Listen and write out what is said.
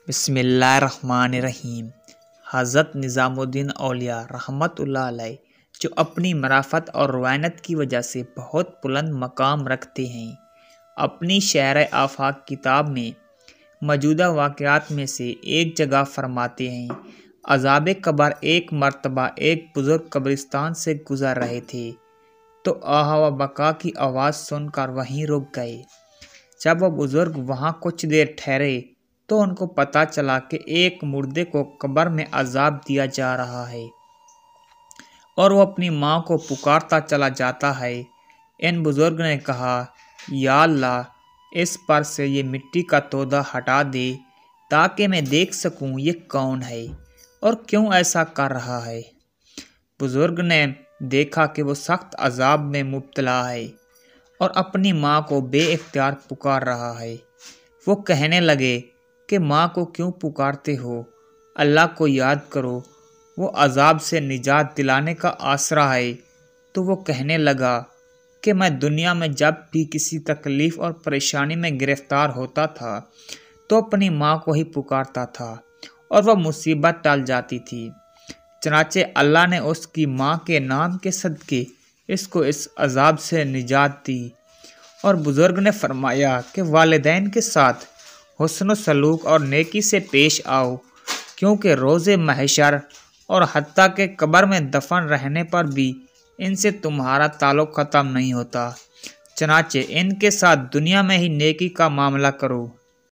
بسم اللہ الرحمن الرحیم۔ حضرت نظام الدین اولیاء رحمۃ اللہ علیہ جو اپنی معرفت اور روایت کی وجہ سے بہت بلند مقام رکھتے ہیں، اپنی شرح آفاق کتاب میں موجودہ واقعات میں سے ایک جگہ فرماتے ہیں، عذاب قبر ایک مرتبہ ایک بزرگ قبرستان سے گزر رہے تھے تو آہ و بکا کی آواز سن کر وہیں رک گئے۔ جب وہ بزرگ وہاں کچھ دیر ٹھہرے تو ان کو پتہ چلا کہ ایک مردے کو قبر میں عذاب دیا جا رہا ہے اور وہ اپنی ماں کو پکارتا چلا جاتا ہے۔ ان بزرگ نے کہا، یا اللہ، اس پر سے یہ مٹی کا تودہ ہٹا دے تاکہ میں دیکھ سکوں یہ کون ہے اور کیوں ایسا کر رہا ہے۔ بزرگ نے دیکھا کہ وہ سخت عذاب میں مبتلا ہے اور اپنی ماں کو بے اختیار پکار رہا ہے۔ وہ کہنے لگے کہ ماں کو کیوں پکارتے ہو؟ اللہ کو یاد کرو، وہ عذاب سے نجات دلانے کا آسرا ہے۔ تو وہ کہنے لگا کہ میں دنیا میں جب بھی کسی تکلیف اور پریشانی میں گرفتار ہوتا تھا تو اپنی ماں کو ہی پکارتا تھا اور وہ مصیبت ٹل جاتی تھی۔ چنانچہ اللہ نے اس کی ماں کے نام کے صدقے اس کو اس عذاب سے نجات دی۔ اور بزرگ نے فرمایا کہ والدین کے ساتھ حسن و سلوک اور نیکی سے پیش آؤ، کیونکہ روز محشر اور حتیٰ کہ قبر میں دفن رہنے پر بھی ان سے تمہارا تعلق ختم نہیں ہوتا۔ چنانچہ ان کے ساتھ دنیا میں ہی نیکی کا معاملہ کرو۔